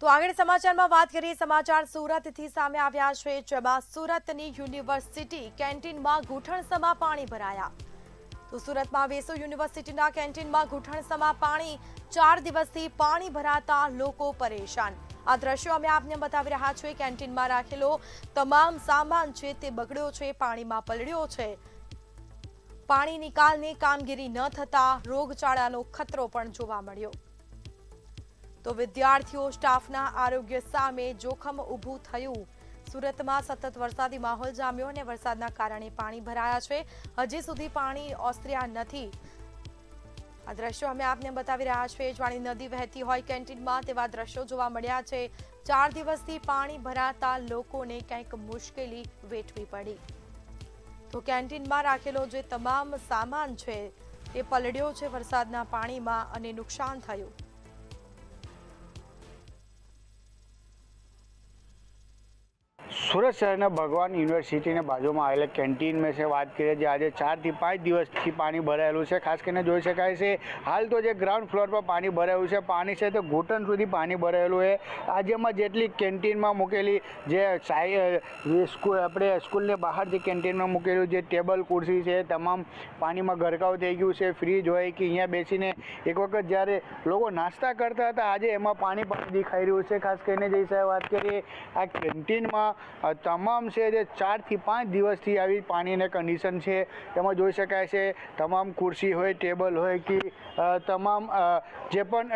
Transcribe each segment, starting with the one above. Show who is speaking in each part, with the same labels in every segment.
Speaker 1: તો આગળ સમાચારમાં વાત કરીએ। સમાચાર સુરતથી સામે આવ્યા છે, જેમાં સુરતની યુનિવર્સિટી કેન્ટીનમાં ઘૂંટણસમા પાણી ભરાયા। તો સુરતમાં વેસુ યુનિવર્સિટીના કેન્ટીનમાં ઘૂંટણસમા પાણી, 4 દિવસથી પાણી ભરાતા લોકો પરેશાન। આ દ્રશ્યો અમે આપને બતાવી રહ્યા છીએ। કેન્ટીનમાં રાખેલો તમામ સામાન છે તે બગડ્યો છે, પાણીમાં પલળ્યો છે। પાણી નિકાલની કામગીરી ન થતા રોગચાળાનો ખતરો પણ જોવા મળ્યો। તો વિદ્યાર્થીઓ સ્ટાફના આરોગ્ય સામે જોખમ ઊભું થયું। સુરતમાં સતત વરસાદી માહોલ જામ્યો અને વરસાદના કારણે પાણી ભરાયા છે। હજી સુધી પાણી ઓસર્યા નથી। આ દ્રશ્યો અમે આપને બતાવી રહ્યા છીએ। જાણે નદી વહેતી હોય કેન્ટીનમાં તેવા દ્રશ્યો જોવા મળ્યા છે। 4 દિવસથી પાણી ભરાતા લોકોને કંઈક મુશ્કેલી વેઠવી પડી। તો કેન્ટીનમાં રાખેલો જે તમામ સામાન છે તે પલળ્યો છે વરસાદના પાણીમાં અને નુકસાન થયું।
Speaker 2: सूरत शहर भगवान यूनिवर्सिटी ने बाजू में आवेला कैंटीन में से बात करिए। आज 4 થી 5 દિવસથી पानी भरायेलू है। खास कर जोई शकाय छे हाल तो जो ग्राउंड फ्लोर पर पानी भरायु है, पानी से तो घूंटण सुधी पानी भरायेलू है। आज में जेटली कैंटीन में मूकेली जे अपने स्कूल ने बहार जे कैंटीन में मूकेलू जे टेबल कुर्सी है तमाम पानी में गरकाव थई गयुं छे। फ्रीज होय कि अहींया बेसीने एक वखत ज्यारे लोग नास्ता करता था, आज एमां पानी पानी देखाई रह्युं छे। खास करीने जे साहेब बात करिए आ कैंटीन में तमाम से 4 થી 5 દિવસથી આવી પાણીની કન્ડિશન છે। એમાં જોઈ શકાય છે તમામ ખુરશી હોય, ટેબલ હોય કે તમામ જે પણ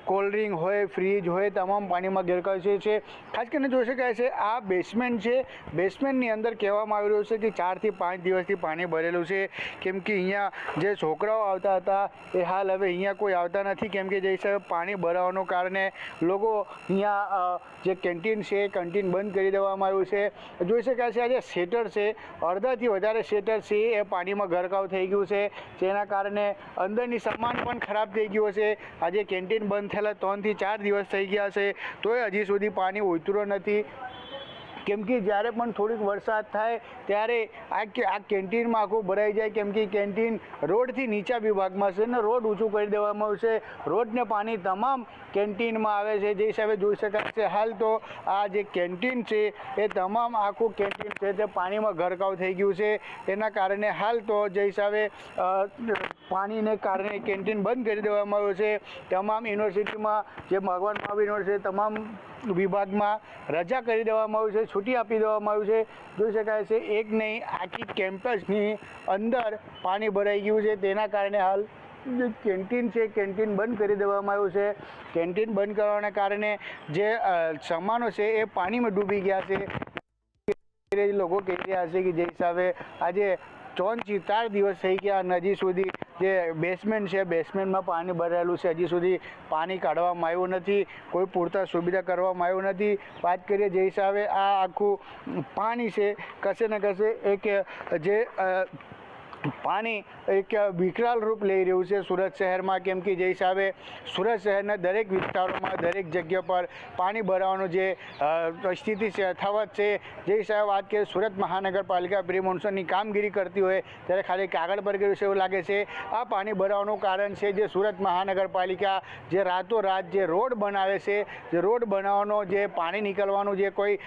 Speaker 2: કોલ્ડ ડ્રિંક હોય, ફ્રીજ હોય, તમામ પાણીમાં ગરકાવ છે। ખાસ કરીને જોઈ શકાય છે આ બેસમેન્ટ છે। બેસમેન્ટની અંદર કહેવામાં આવી રહ્યું છે કે 4 થી 5 દિવસથી પાણી ભરેલું છે। કેમ કે અહીંયા જે છોકરાઓ આવતા હતા એ હાલ હવે અહીંયા કોઈ આવતા નથી। કેમ કે જે હિસાબે પાણી ભરાવાના કારણે લોકો અહીંયા જે કેન્ટીન છે એ કેન્ટીન બંધ કરી દેવામાં આવ્યું છે। જોઈ શકાય છે આજે શેટર છે, અડધાથી વધારે શેટર છે એ પાણીમાં ગરકાવ થઈ ગયું છે, જેના કારણે અંદરની સામાન પણ ખરાબ થઈ ગયો છે। આજે કેન્ટીન બંધ થયેલા 3 થી 4 દિવસ થઈ ગયા છે, તોય હજી સુધી પાણી ઉતર્યું નથી। કેમ કે જ્યારે પણ થોડીક વરસાદ થાય ત્યારે આ કેન્ટીનમાં આખું ભરાઈ જાય। કેમ કે કેન્ટીન રોડથી નીચા વિભાગમાં છે ને રોડ ઊંચું કરી દેવામાં આવશે। રોડને પાણી તમામ કેન્ટીનમાં આવે છે, જે હિસાબે જોઈ શકાય છે હાલ તો આ જે કેન્ટીન છે એ તમામ આખું કેન્ટીન છે તે પાણીમાં ગરકાવ થઈ ગયું છે। એના કારણે હાલ તો જે હિસાબે પાણીને કારણે કેન્ટીન બંધ કરી દેવામાં આવ્યું છે। તમામ યુનિવર્સિટીમાં જે ભગવાન મહાવીર યુનિવર્સિટી તમામ વિભાગમાં રજા કરી દેવામાં આવી છે, છૂટી આપી દેવામાં આવી છે। જોઈ શકાય છે એક નહીં આખી કેમ્પસની અંદર પાણી ભરાઈ ગયું છે। તેના કારણે હાલ જે કેન્ટીન છે કેન્ટીન બંધ કરી દેવામાં આવ્યું છે। કેન્ટીન બંધ કરવાના કારણે જે સામાનો છે એ પાણીમાં ડૂબી ગયા છે। લોકો કહી રહ્યા છે કે જે હિસાબે આજે 3 થી 4 દિવસ થઈ ગયા અને હજી સુધી જે બેસમેન્ટ છે બેસમેન્ટમાં પાણી ભરાયેલું છે, હજી સુધી પાણી કાઢવામાં આવ્યું નથી, કોઈ પૂરતા સુવિધા કરવામાં આવ્યું નથી। વાત કરીએ જે હિસાબે આ આખું પાણી છે કશે ને કશે એક જે પાણી એક વિકરાળ રૂપ લઈ રહ્યું છે સુરત શહેરમાં। કેમ કે જે હિસાબે સુરત શહેરના દરેક વિસ્તારોમાં દરેક જગ્યા પર પાણી ભરાવાનું જે સ્થિતિ છે યથાવત છે। જે હિસાબે વાત કરીએ સુરત મહાનગરપાલિકા પ્રી મોન્સૂનની કામગીરી કરતી હોય ત્યારે ખાલી કાગળ પર કર્યું છે એવું લાગે છે। આ પાણી ભરાવાનું કારણ છે જે સુરત મહાનગરપાલિકા જે રાતોરાત જે રોડ બનાવે છે, જે રોડ બનાવવાનો જે પાણી નીકળવાનું જે કોઈ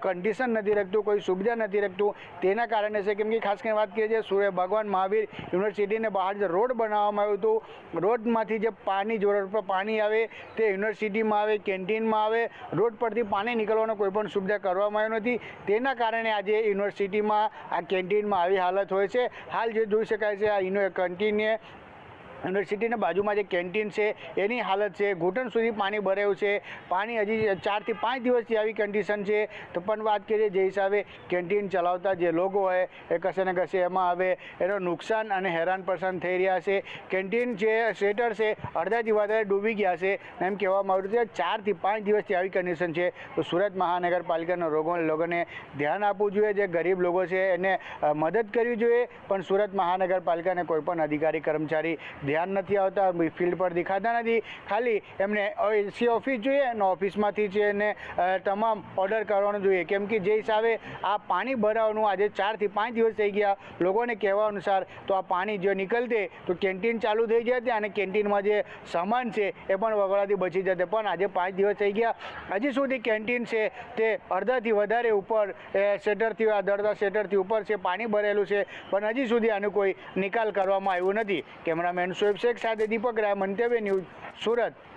Speaker 2: કન્ડિશન નથી રાખતું, કોઈ સુવિધા નથી રાખતું, તેના કારણે છે। કેમ કે ખાસ કરીને વાત કરીએ જે ભગવાન મહાવીર યુનિવર્સિટીને બહાર જે રોડ બનાવવામાં આવ્યું હતું, રોડમાંથી જે પાણી રોડ પર પાણી આવે તે યુનિવર્સિટીમાં આવે, કેન્ટીનમાં આવે, રોડ પરથી પાણી નીકળવાનો કોઈ પણ સુવિધા કરવામાં આવી નથી। તેના કારણે આજે યુનિવર્સિટીમાં આ કેન્ટીનમાં આવી હાલત હોય છે। હાલ જે જોઈ શકાય છે આ કેન્ટીનને યુનિવર્સિટીની બાજુમાં જે કેન્ટીન છે એની હાલત છે, ઘૂંટણ સુધી પાણી ભરાયું છે। પાણી હજી 4 થી 5 દિવસથી આવી કન્ડિશન છે। તો પણ વાત કરીએ જે હિસાબે કેન્ટીન ચલાવતા જે લોકો હોય એ કશે ને કશે એમાં હવે એનો નુકસાન અને હેરાન પરેશાન થઈ રહ્યા છે। કેન્ટીન જે શેટર છે અડધાથી વધારે ડૂબી ગયા છે, એમ કહેવામાં આવ્યું છે 4 થી 5 દિવસથી આવી કન્ડિશન છે। તો સુરત મહાનગરપાલિકાના લોકોને ધ્યાન આપવું જોઈએ, જે ગરીબ લોકો છે એને મદદ કરવી જોઈએ, પણ સુરત મહાનગરપાલિકાને કોઈ પણ અધિકારી કર્મચારી ધ્યાન નથી આવતા, ફિલ્ડ પર દેખાતા નથી. ખાલી એમને એસી ઓફિસ જોઈએ અને ઓફિસમાંથી છે એને તમામ ઓર્ડર કરવાનું જોઈએ, કેમ કે જે હિસાબે આ પાણી ભરાવાનું આજે 4 થી 5 દિવસ થઈ ગયા. લોકોને કહેવા અનુસાર તો આ પાણી જો નીકળતે તો કેન્ટીન ચાલુ થઈ જતી અને કેન્ટીનમાં જે સામાન છે એ પણ વગળાથી બચી જતે. પણ આજે 5 દિવસ થઈ ગયા, હજી સુધી કેન્ટીન છે તે અડધાથી વધારે ઉપર શેટરથી અડધા શેટરથી ઉપર છે પાણી ભરેલું છે, પણ હજી સુધી આનો કોઈ નિકાલ કરવામાં આવ્યો નથી. કેમેરામેન શોએબ શેખ સાથે દીપક રાય, મંતવ્ય ન્યૂઝ, સુરત.